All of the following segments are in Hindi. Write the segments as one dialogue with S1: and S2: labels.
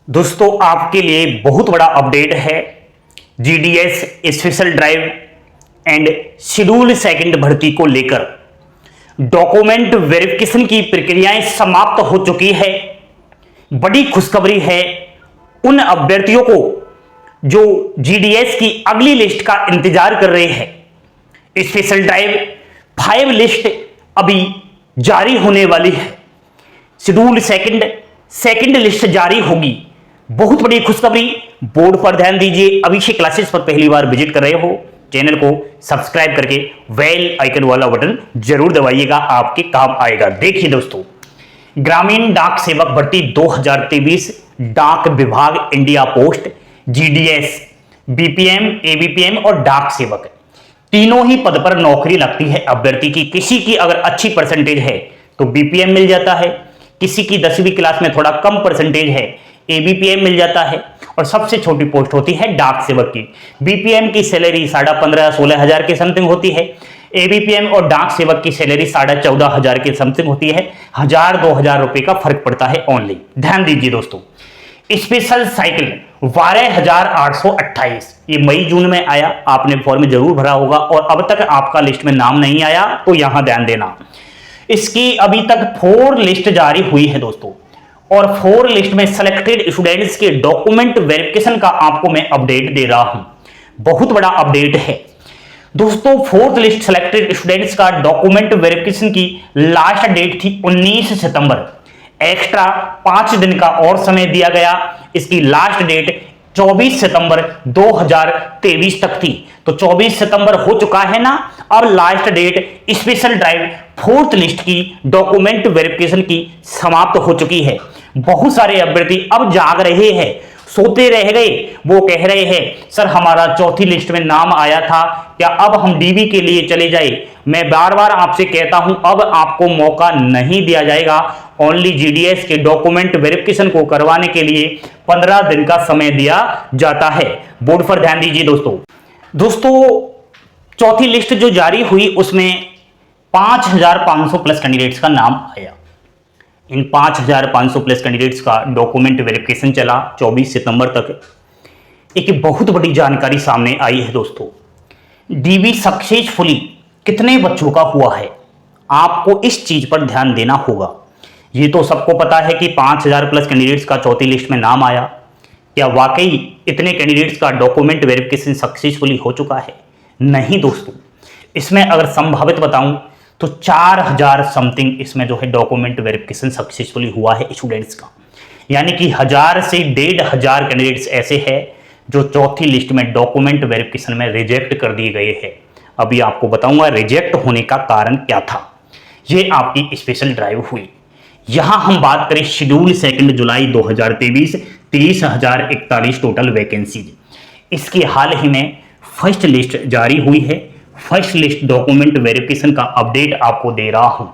S1: दोस्तों आपके लिए बहुत बड़ा अपडेट है। GDS special drive and schedule second भर्ती को लेकर डॉक्यूमेंट वेरिफिकेशन की प्रक्रियाएं समाप्त हो चुकी है। बड़ी खुशखबरी है उन अभ्यर्थियों को जो जीडीएस की अगली लिस्ट का इंतजार कर रहे हैं। स्पेशल ड्राइव 5 लिस्ट अभी जारी होने वाली है। शेड्यूल सेकंड लिस्ट जारी होगी। बहुत बड़ी खुशखबरी। बोर्ड पर ध्यान दीजिए। अभिषेक क्लासेस पर पहली बार विजिट कर रहे हो, चैनल को सब्सक्राइब करके बेल आइकन वाला बटन जरूर दबाइएगा, आपके काम आएगा। देखिए दोस्तों, ग्रामीण डाक सेवक भर्ती 2023 डाक विभाग India post GDS BPM ABPM और डाक सेवक तीनों ही पद पर नौकरी लगती है अभ्यर्थी की। किसी की अगर अच्छी परसेंटेज है तो बीपीएम मिल जाता है, किसी की 10वीं क्लास में थोड़ा कम परसेंटेज है एबीपीएम मिल जाता है, और सबसे छोटी पोस्ट होती है डाक सेवक की। बीपीएम की सैलरी 15,500-16 हजार के समथिंग होती है। एबीपीएम और डाक सेवक की सैलरी 14,500 के समथिंग होती है। 1,000-2,000 रुपए का फर्क पड़ता है ओनली। ध्यान दीजिए दोस्तों, स्पेशल साइकिल 12,828 ये मई जून में आया। आपने फॉर्म जरूर भरा होगा और अब तक आपका लिस्ट में नाम नहीं आया तो यहां ध्यान देना। इसकी अभी तक 4 लिस्ट जारी हुई है दोस्तों, और 4 लिस्ट में सिलेक्टेड स्टूडेंट्स के डॉक्यूमेंट वेरिफिकेशन का आपको मैं अपडेट दे रहा हूं। बहुत बड़ा अपडेट है दोस्तों। 4th लिस्ट सिलेक्टेड स्टूडेंट्स का डॉक्यूमेंट वेरिफिकेशन की लास्ट डेट थी 19 सितंबर। एक्स्ट्रा 5 दिन का और समय दिया गया। इसकी लास्ट डेट 24 सितंबर 2023 तक थी। तो 24 सितंबर हो चुका है ना। अब last date special drive 4th list की डॉक्यूमेंट वेरिफिकेशन की समाप्त हो चुकी है। बहुत सारे अभ्यर्थी अब जाग रहे हैं, सोते रह गए। वो कह रहे हैं सर हमारा 4थी लिस्ट में नाम आया था, क्या अब हम डीबी के लिए चले जाए? मैं बार बार आपसे कहता हूं अब आपको मौका नहीं दिया जाएगा। ओनली जीडीएस के डॉक्यूमेंट वेरिफिकेशन को करवाने के लिए 15 दिन का समय दिया जाता है। बोर्ड पर ध्यान दीजिए दोस्तों 4थी लिस्ट जो जारी हुई उसमें 5,500 प्लस कैंडिडेट्स का नाम आया। इन 5,500 प्लस कैंडिडेट्स का डॉक्यूमेंट वेरिफिकेशन चला 24 सितंबर तक। एक बहुत बड़ी जानकारी सामने आई है दोस्तों। डीबी सक्सेसफुली कितने बच्चों का हुआ है, आपको इस चीज पर ध्यान देना होगा। ये तो सबको पता है कि 5,000 प्लस कैंडिडेट्स का 4थी लिस्ट में नाम आया। क्या वाकई इतने कैंडिडेट्स का डॉक्यूमेंट वेरिफिकेशन सक्सेसफुली हो चुका है? नहीं दोस्तों, इसमें अगर संभावित बताऊं तो 4,000 समथिंग इसमें जो है डॉक्यूमेंट वेरिफिकेशन सक्सेसफुली हुआ है स्टूडेंट्स का। यानी कि 1,000 से 1,500 कैंडिडेट्स ऐसे हैं जो 4थी लिस्ट में डॉक्यूमेंट वेरिफिकेशन में रिजेक्ट कर दिए गए हैं। अभी आपको बताऊंगा रिजेक्ट होने का कारण क्या था। ये आपकी स्पेशल ड्राइव हुई। यहां हम बात करें शेड्यूल सेकंड जुलाई 2023 23,041 टोटल वैकेंसीज। इसकी हाल ही में फर्स्ट लिस्ट जारी हुई है। फर्स्ट लिस्ट डॉक्यूमेंट वेरिफिकेशन का अपडेट आपको दे रहा हूं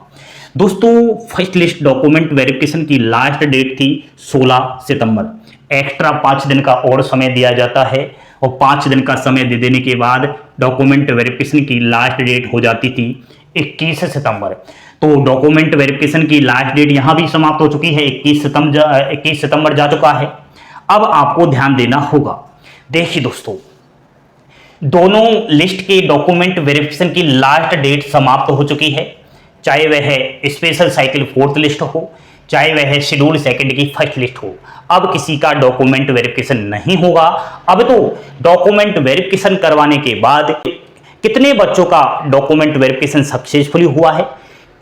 S1: दोस्तों। फर्स्ट लिस्ट डॉक्यूमेंट वेरिफिकेशन की लास्ट डेट थी 16 सितंबर। एक्स्ट्रा 5 दिन का और समय दिया जाता है, और 5 दिन का समय दे देने के बाद डॉक्यूमेंट वेरिफिकेशन की लास्ट डेट हो जाती थी 21 सितंबर। तो डॉक्यूमेंट वेरिफिकेशन की लास्ट डेट यहां भी समाप्त हो चुकी है। 21 सितंबर जा चुका है। अब आपको ध्यान देना होगा। देखिए दोस्तों, दोनों लिस्ट के डॉक्यूमेंट वेरिफिकेशन की लास्ट डेट समाप्त हो चुकी है, चाहे वह स्पेशल साइकिल 4th लिस्ट हो, चाहे वह शेड्यूल सेकंड की फर्स्ट लिस्ट हो। अब किसी का डॉक्यूमेंट वेरिफिकेशन नहीं होगा। अब तो डॉक्यूमेंट वेरिफिकेशन करवाने के बाद कितने बच्चों का डॉक्यूमेंट वेरिफिकेशन सक्सेसफुली हुआ है,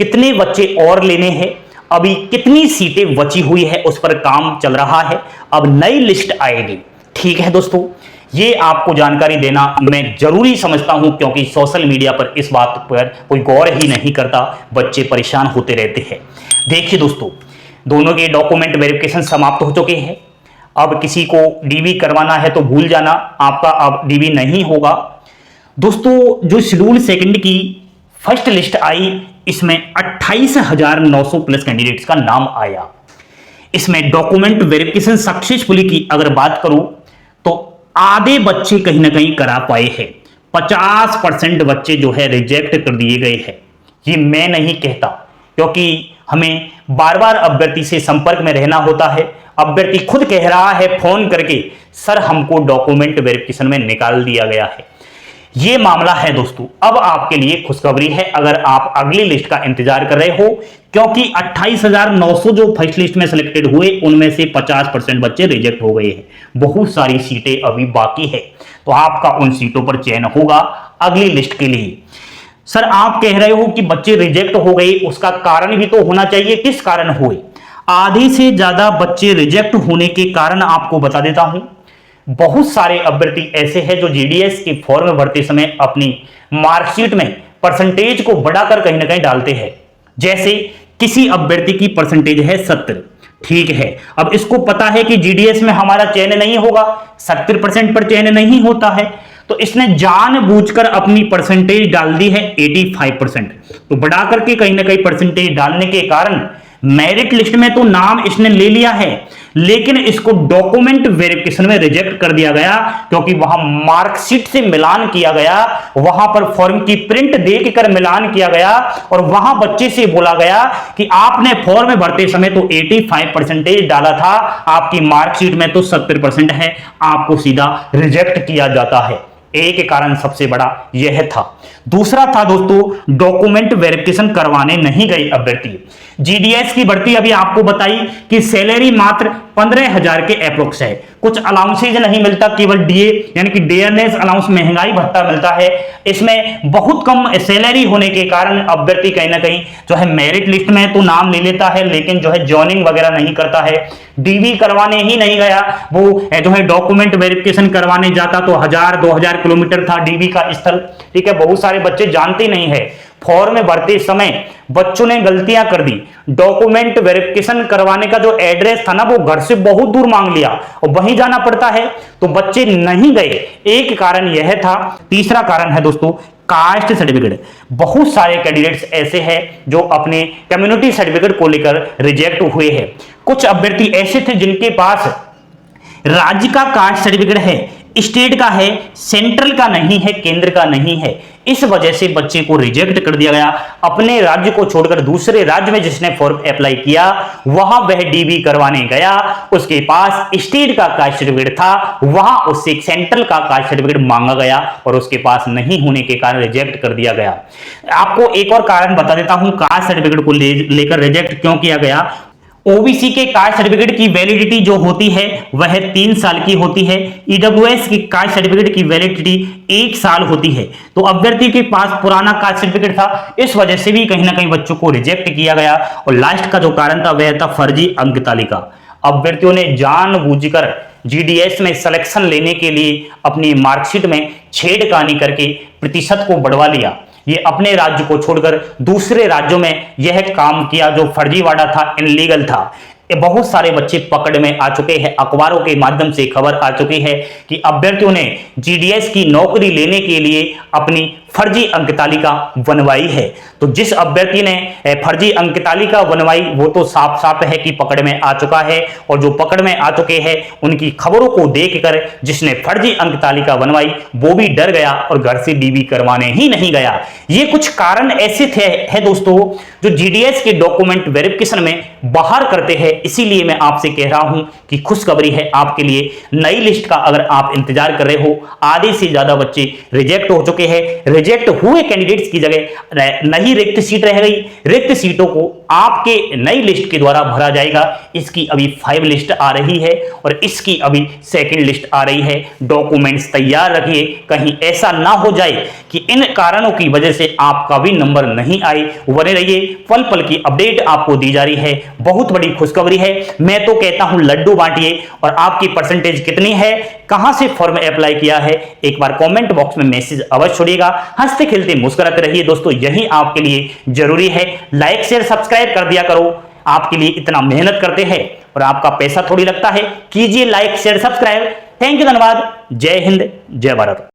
S1: कितने बच्चे और लेने हैं, अभी कितनी सीटें बची हुई है उस पर काम चल रहा है। अब नई लिस्ट आएगी। ठीक है दोस्तों, ये आपको जानकारी देना मैं जरूरी समझता हूं, क्योंकि सोशल मीडिया पर इस बात पर कोई गौर ही नहीं करता, बच्चे परेशान होते रहते हैं। देखिए दोस्तों, दोनों के डॉक्यूमेंट वेरिफिकेशन समाप्त हो चुके हैं। अब किसी को डीबी करवाना है तो भूल जाना, आपका अब डीबी नहीं होगा दोस्तों। जो शेड्यूल सेकंड की फर्स्ट लिस्ट आई इसमें 28,900 प्लस कैंडिडेट्स का नाम आया। इसमें डॉक्यूमेंट वेरिफिकेशन सक्सेसफुली की अगर बात करूं तो आधे बच्चे कहीं ना कहीं करा पाए हैं। 50% बच्चे जो है रिजेक्ट कर दिए गए हैं। ये मैं नहीं कहता, क्योंकि हमें बार बार अभ्यर्थी से संपर्क में रहना होता है। अभ्यर्थी खुद कह रहा है फोन करके, सर हमको डॉक्यूमेंट वेरिफिकेशन में निकाल दिया गया है। ये मामला है दोस्तों। अब आपके लिए खुशखबरी है, अगर आप अगली लिस्ट का इंतजार कर रहे हो, क्योंकि 28,900 जो फर्स्ट लिस्ट में सिलेक्टेड हुए उनमें से 50% बच्चे रिजेक्ट हो गए हैं। बहुत सारी सीटें अभी बाकी है, तो आपका उन सीटों पर चयन होगा अगली लिस्ट के लिए। सर आप कह रहे हो कि बच्चे रिजेक्ट हो गए, उसका कारण भी तो होना चाहिए, किस कारण हुए? आधे से ज्यादा बच्चे रिजेक्ट होने के कारण आपको बता देता हूं। बहुत सारे अभ्यर्थी ऐसे हैं जो जीडीएस के फॉर्म भरते समय अपनी मार्कशीट में परसेंटेज को बढ़ाकर कहीं ना कहीं डालते हैं। जैसे किसी अभ्यर्थी की परसेंटेज है 70, ठीक है, अब इसको पता है कि जीडीएस में हमारा चयन नहीं होगा, 70% पर चयन नहीं होता है, तो इसने जानबूझकर अपनी परसेंटेज डाल दी है 85%। तो बढ़ा करके कहीं ना कहीं परसेंटेज डालने के कारण मेरिट लिस्ट में तो नाम इसने ले लिया है, लेकिन इसको डॉक्यूमेंट वेरिफिकेशन में रिजेक्ट कर दिया गया, क्योंकि वहां मार्कशीट से मिलान किया गया, वहां पर फॉर्म की प्रिंट देखकर मिलान किया गया और वहां बच्चे से बोला गया कि आपने फॉर्म भरते समय तो 85% डाला था, आपकी मार्कशीट में तो 70% है, आपको सीधा रिजेक्ट किया जाता है। एक कारण सबसे बड़ा यह था। दूसरा था दोस्तों, डॉक्यूमेंट वेरिफिकेशन करवाने नहीं गए अभ्यर्थी। जीडीएस की भर्ती अभी आपको बताई कि सैलरी मात्र 15,000 के अप्रोक्स है, कुछ अलाउंसेज नहीं मिलता, केवल डीए यानी कि डेयरनेस अलाउंस, महंगाई भत्ता मिलता है। इसमें बहुत कम सैलरी होने के कारण अभ्यर्थी कहीं ना कहीं जो है मेरिट लिस्ट में तो नाम ले लेता है, लेकिन जो है जॉइनिंग वगैरह नहीं करता है, डीवी करवाने ही नहीं गया। वो जो है डॉक्यूमेंट वेरिफिकेशन करवाने जाता तो 1,000-2,000 किलोमीटर था डीवी का स्थल, ठीक है। बहुत सारे बच्चे जानते नहीं है, फॉर्म भरते समय बच्चों ने गलतियां कर दी। डॉक्यूमेंट वेरिफिकेशन करवाने का जो एड्रेस था ना, वो घर से बहुत दूर मांग लिया और वहीं जाना पड़ता है, तो बच्चे नहीं गए। एक कारण यह था। तीसरा कारण है दोस्तों, कास्ट सर्टिफिकेट। बहुत सारे कैंडिडेट्स ऐसे हैं जो अपने कम्युनिटी सर्टिफिकेट को लेकर रिजेक्ट हुए हैं। कुछ अभ्यर्थी ऐसे थे जिनके पास राज्य का कास्ट सर्टिफिकेट है, स्टेट का है, सेंट्रल का नहीं है, केंद्र का नहीं है। इस वजह से बच्चे को रिजेक्ट कर दिया गया। अपने राज्य को छोड़कर दूसरे राज्य में जिसने फॉर्म अप्लाई किया, वहां वह डीबी करवाने गया, उसके पास स्टेट का कास्ट सर्टिफिकेट था, वहां उससे सेंट्रल का कास्ट सर्टिफिकेट मांगा गया और उसके पास नहीं होने के कारण रिजेक्ट कर दिया गया। आपको एक और कारण बता देता हूं, कास्ट सर्टिफिकेट को लेकर रिजेक्ट क्यों किया गया। ओबीसी के कास्ट सर्टिफिकेट की वैलिडिटी जो होती है वह 3 साल की होती है। ईडब्ल्यूएस की कास्ट सर्टिफिकेट की वैलिडिटी 1 साल होती है। तो अभ्यर्थी के पास पुराना कास्ट सर्टिफिकेट था, इस वजह से भी कहीं ना कहीं बच्चों को रिजेक्ट किया गया। और लास्ट का जो कारण था वह था फर्जी अंक तालिका। अभ्यर्थियों ने जानबूझकर जीडीएस में सिलेक्शन लेने के लिए अपनी मार्कशीट में छेड़खानी करके प्रतिशत को बढ़वा लिया। ये अपने राज्य को छोड़कर दूसरे राज्यों में यह काम किया जो फर्जीवाड़ा था, इनलीगल था। बहुत सारे बच्चे पकड़ में आ चुके हैं। अखबारों के माध्यम से खबर आ चुकी है कि अभ्यर्थियों ने जीडीएस की नौकरी लेने के लिए अपनी फर्जी अंक तालिका बनवाई है। तो जिस अभ्यर्थी ने फर्जी अंक तालिका बनवाई वो तो साफ साफ है कि पकड़ में आ चुका है, और जो पकड़ में आ चुके हैं उनकी खबरों को देखकर जिसने फर्जी अंक तालिका बनवाई वो भी डर गया और घर से डीबी करवाने ही नहीं गया। ये कुछ कारण ऐसे थे है दोस्तों जो जीडीएस के डॉक्यूमेंट वेरिफिकेशन में बाहर करते हैं। इसीलिए मैं आपसे कह रहा हूं कि खुशखबरी है आपके लिए, नई लिस्ट का अगर आप इंतजार कर रहे हो, आधे से ज्यादा बच्चे रिजेक्ट हो चुके हैं। रिजेक्ट हुए कैंडिडेट्स की जगह नई रिक्त सीट रह गई। रिक्त सीटों को आपके नई लिस्ट के द्वारा भरा जाएगा। इसकी अभी 5 लिस्ट आ रही है और इसकी अभी 2nd लिस्ट आ रही है। डॉक्यूमेंट्स तैयार रखिए, कहीं ऐसा ना हो जाए कि इन कारणों की वजह से आपका भी नंबर नहीं आए। बने रहिए, पल पल की अपडेट आपको दी जा रही है। बहुत बड़ी खुशखबरी है। मैं तो कहता हूं लड्डू बांटिए। और आपकी परसेंटेज कितनी है, कहां से फॉर्म अप्लाई किया है, एक बार कमेंट बॉक्स में मैसेज अवश्य छोड़िएगा। हंसते खेलते मुस्कुराते रहिए दोस्तों, यही आपके लिए जरूरी है। लाइक शेयर सब्सक्राइब कर दिया करो, आपके लिए इतना मेहनत करते हैं और आपका पैसा थोड़ी लगता है। कीजिए like share subscribe. Thank you, धन्यवाद। जय हिंद, जय भारत।